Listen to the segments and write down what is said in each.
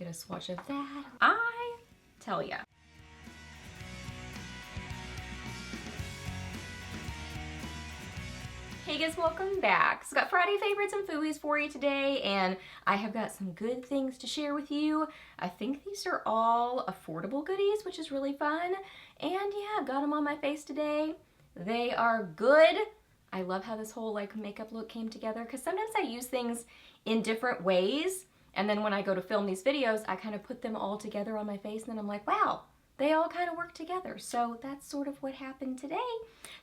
get a swatch of that. I tell ya. Hey guys, welcome back. So got Friday favorites and Fooeys for you today, and I have got some good things to share with you. I think these are all affordable goodies, which is really fun. And yeah, got them on my face today. They are good. I love how this whole like makeup look came together, because sometimes I use things in different ways, and then when I go to film these videos, I kind of put them all together on my face, and then I'm like, wow, they all kind of work together. So that's sort of what happened today.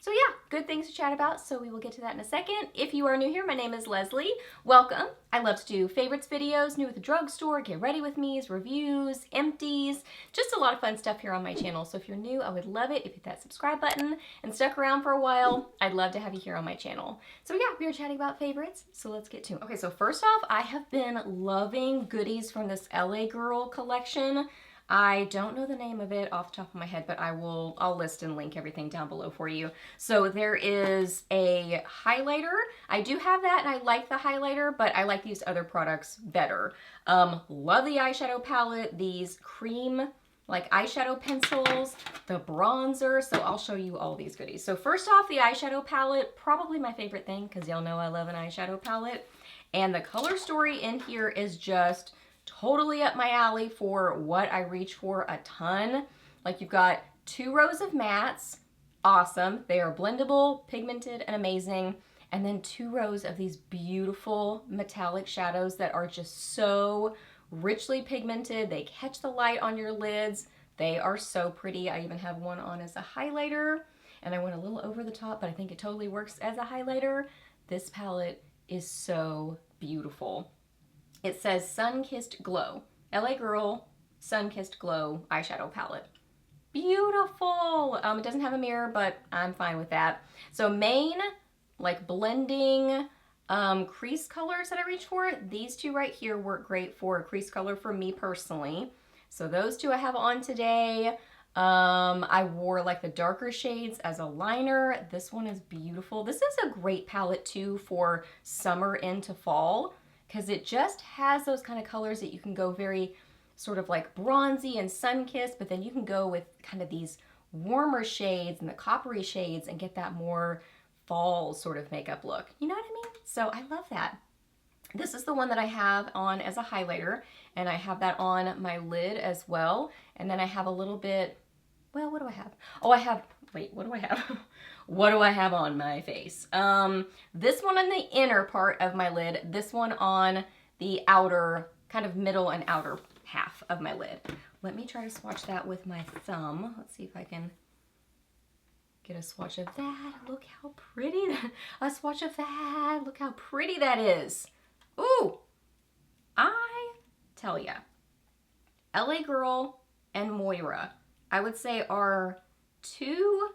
So yeah, good things to chat about, so we will get to that in a second. If you are new here, my name is Leslie. Welcome. I love to do favorites videos, new at the drugstore, get ready with me's, reviews, empties, just a lot of fun stuff here on my channel. So if you're new, I would love it if you hit that subscribe button and stuck around for a while. I'd love to have you here on my channel. So yeah, we are chatting about favorites, so let's get to it. Okay, so first off, I have been loving goodies from this LA Girl collection. I don't know the name of it off the top of my head, but I'll list and link everything down below for you. So there is a highlighter. I do have that, and I like the highlighter, but I like these other products better. Love the eyeshadow palette, these cream like eyeshadow pencils, the bronzer. So I'll show you all these goodies. So first off, the eyeshadow palette, probably my favorite thing, because y'all know I love an eyeshadow palette. And the color story in here is just totally up my alley for what I reach for a ton. Like, you've got 2 rows of mattes, awesome. They are blendable, pigmented, and amazing. And then 2 rows of these beautiful metallic shadows that are just so richly pigmented. They catch the light on your lids. They are so pretty. I even have one on as a highlighter, and I went a little over the top, but I think it totally works as a highlighter. This palette is so beautiful. It says Sun-Kissed Glow. LA Girl Sun-Kissed Glow eyeshadow palette. Beautiful. It doesn't have a mirror, but I'm fine with that. So main, like blending crease colors that I reach for, these 2 right here work great for a crease color for me personally. So those 2 I have on today. I wore like the darker shades as a liner. This one is beautiful. This is a great palette too for summer into fall, because it just has those kind of colors that you can go very sort of like bronzy and sun-kissed, but then you can go with kind of these warmer shades and the coppery shades and get that more fall sort of makeup look. You know what I mean? So I love that. This is the one that I have on as a highlighter, and I have that on my lid as well. And then I have a little bit, well, what do I have? Oh, I have, wait, what do I have? What do I have on my face? This one on the inner part of my lid, this one on the outer, kind of middle and outer half of my lid. Let me try to swatch that with my thumb. Let's see if I can get a swatch of that. Look how pretty a swatch of that. Look how pretty that is. Ooh, I tell ya, LA Girl and Moira, I would say are 2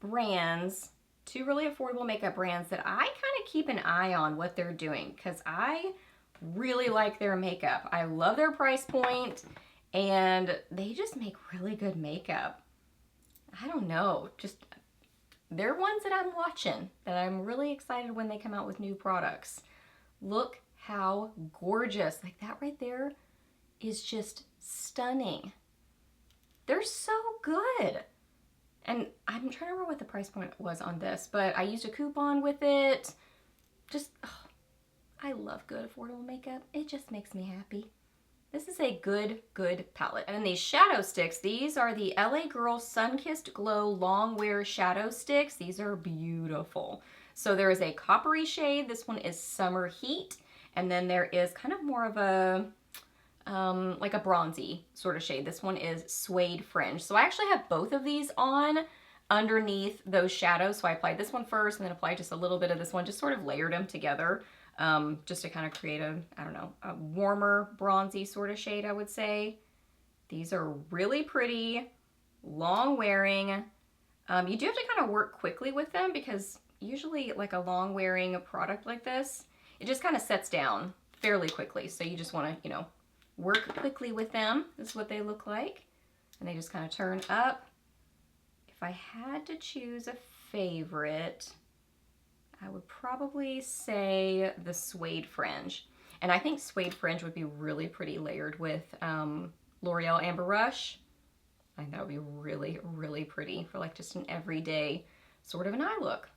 brands, 2 really affordable makeup brands that I kind of keep an eye on what they're doing, because I really like their makeup. I love their price point, and they just make really good makeup. I don't know, just they're ones that I'm watching, that I'm really excited when they come out with new products. Look how gorgeous. Like, that right there is just stunning. They're so good. And I'm trying to remember what the price point was on this, but I used a coupon with it. Just, oh, I love good affordable makeup. It just makes me happy. This is a good palette. And then these shadow sticks, these are the LA Girl Sun-Kissed Glow Long Wear Shadow Sticks. These are beautiful. So there is a coppery shade. This one is Summer Heat. And then there is kind of more of a, like a bronzy sort of shade. This one is Suede Fringe. So I actually have both of these on underneath those shadows. So I applied this one first and then applied just a little bit of this one, just sort of layered them together, just to kind of create a, I don't know, a warmer bronzy sort of shade, I would say. These are really pretty, long wearing. You do have to kind of work quickly with them, because usually like a long wearing product like this, it just kind of sets down fairly quickly. So you just want to, you know, work quickly with them. This is what they look like. And they just kind of turn up. If I had to choose a favorite, I would probably say the Suede Fringe. And I think suede fringe would be really pretty layered with L'Oreal Amber Rush. I think that would be really, really pretty for like just an everyday sort of an eye look.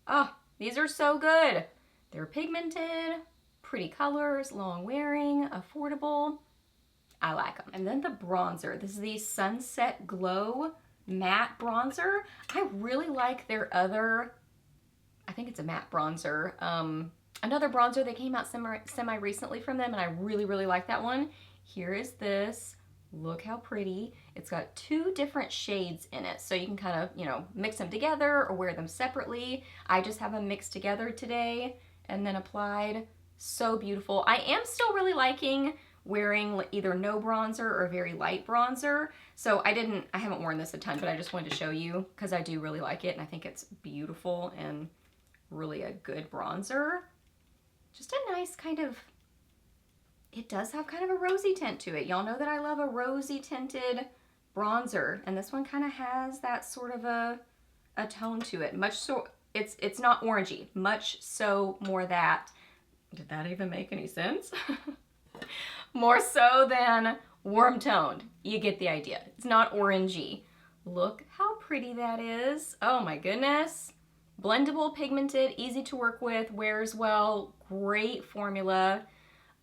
Oh, these are so good. They're pigmented, pretty colors, long wearing, affordable. I like them. And then the bronzer. This is the Sunset Glow Matte Bronzer. I really like their other, I think it's a matte bronzer. Another bronzer that came out semi-recently from them, and I really, really like that one. Here is this. Look how pretty. It's got 2 different shades in it, so you can kind of, you know, mix them together or wear them separately. I just have them mixed together today and then applied. So beautiful. I am still really liking wearing either no bronzer or a very light bronzer. So I haven't worn this a ton, but I just wanted to show you because I do really like it and I think it's beautiful and really a good bronzer. Just a nice kind of, it does have kind of a rosy tint to it. Y'all know that I love a rosy tinted bronzer, and this one kind of has that sort of a tone to it. Much so, it's not orangey, much so more that, did that even make any sense? More so than warm toned. You get the idea. It's not orangey. Look how pretty that is. Oh my goodness. Blendable, pigmented, easy to work with, wears well, great formula.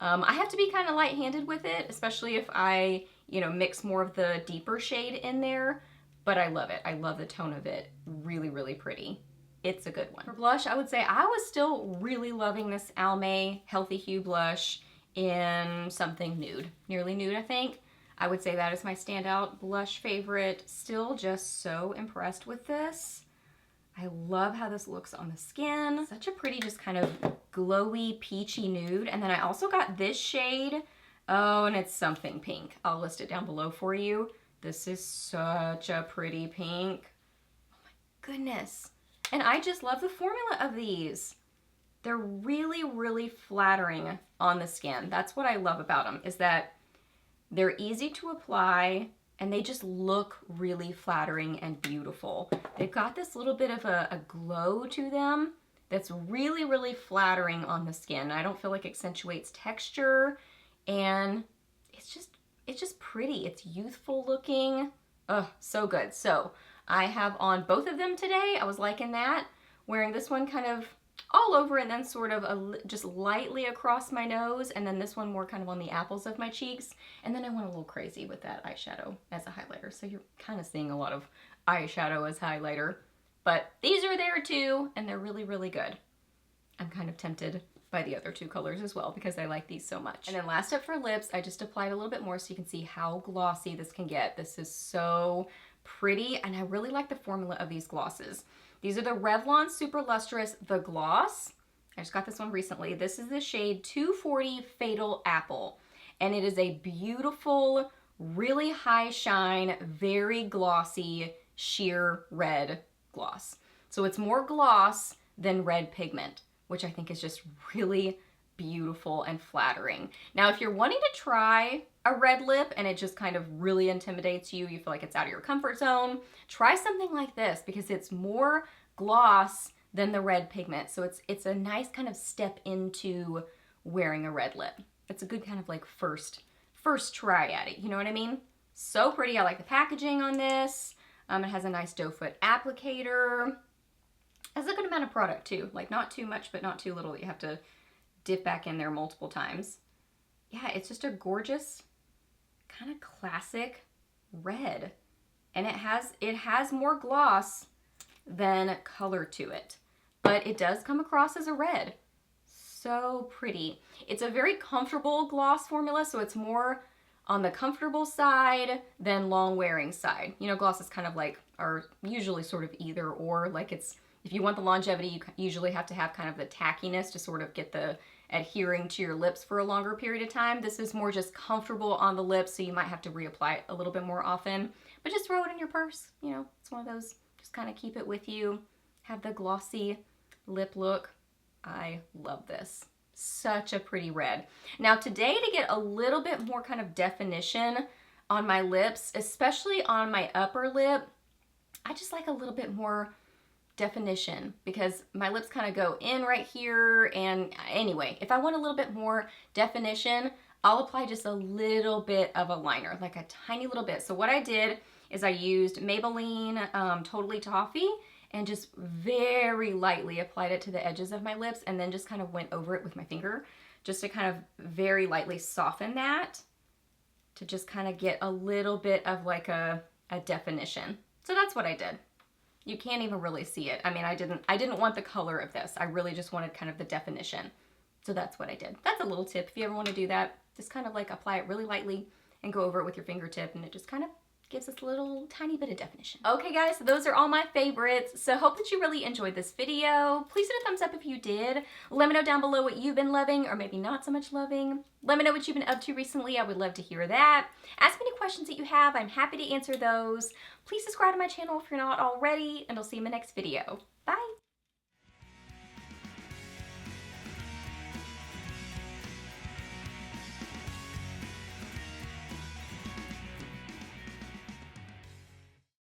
I have to be kind of light-handed with it, especially if I, you know, mix more of the deeper shade in there, but I love it. I love the tone of it. Really, really pretty. It's a good one. For blush, I would say I was still really loving this Almay Healthy Hue blush in something nude. Nearly nude, I think. I would say that is my standout blush favorite. Still just so impressed with this. I love how this looks on the skin. Such a pretty, just kind of glowy, peachy nude. And then I also got this shade. Oh, and it's something pink. I'll list it down below for you. This is such a pretty pink. Oh my goodness. And I just love the formula of these. They're really, really flattering on the skin. That's what I love about them, is that they're easy to apply and they just look really flattering and beautiful. They've got this little bit of a glow to them that's really, really flattering on the skin. I don't feel like it accentuates texture, and it's just pretty. It's youthful looking. Oh, so good. So I have on both of them today. I was liking that. Wearing this one kind of all over and then sort of just lightly across my nose, and then this one more kind of on the apples of my cheeks. And then I went a little crazy with that eyeshadow as a highlighter. So you're kind of seeing a lot of eyeshadow as highlighter. But these are there too, and they're really, really good. I'm kind of tempted by the other 2 colors as well because I like these so much. And then last up for lips, I just applied a little bit more so you can see how glossy this can get. This is so pretty, and I really like the formula of these glosses. These are the Revlon Super Lustrous The Gloss. I just got this one recently. This is the shade 240 Fatal Apple. And it is a beautiful, really high shine, very glossy, sheer red gloss. So it's more gloss than red pigment, which I think is just really beautiful and flattering. Now, if you're wanting to try a red lip and it just kind of really intimidates you, you feel like it's out of your comfort zone, try something like this because it's more gloss than the red pigment. So it's a nice kind of step into wearing a red lip. It's a good kind of like first try at it, you know what I mean? So pretty. I like the packaging on this. It has a nice doe foot applicator. It has a good amount of product too, like not too much but not too little that you have to dip back in there multiple times. Yeah, it's just a gorgeous kind of classic red, and it has more gloss than color to it, but it does come across as a red. So pretty. It's a very comfortable gloss formula, so it's more on the comfortable side than long wearing side. You know, glosses kind of like are usually sort of either or. Like it's, if you want the longevity, you usually have to have kind of the tackiness to sort of get the adhering to your lips for a longer period of time. This is more just comfortable on the lips, so you might have to reapply it a little bit more often, but just throw it in your purse. You know, it's one of those, just kind of keep it with you, have the glossy lip look. I love this. Such a pretty red. Now today, to get a little bit more kind of definition on my lips, especially on my upper lip, I just like a little bit more definition because my lips kind of go in right here. And anyway, if I want a little bit more definition, I'll apply just a little bit of a liner, like a tiny little bit. So what I did is I used Maybelline Totally Toffee and just very lightly applied it to the edges of my lips and then just kind of went over it with my finger just to kind of very lightly soften that to just kind of get a little bit of like a definition. So that's what I did. You can't even really see it. I mean, I didn't want the color of this. I really just wanted kind of the definition. So that's what I did. That's a little tip if you ever want to do that. Just kind of like apply it really lightly and go over it with your fingertip and it just kind of gives us a little tiny bit of definition. Okay guys, so those are all my favorites. So hope that you really enjoyed this video. Please hit a thumbs up if you did. Let me know down below what you've been loving or maybe not so much loving. Let me know what you've been up to recently. I would love to hear that. Ask me any questions that you have. I'm happy to answer those. Please subscribe to my channel if you're not already, and I'll see you in my next video.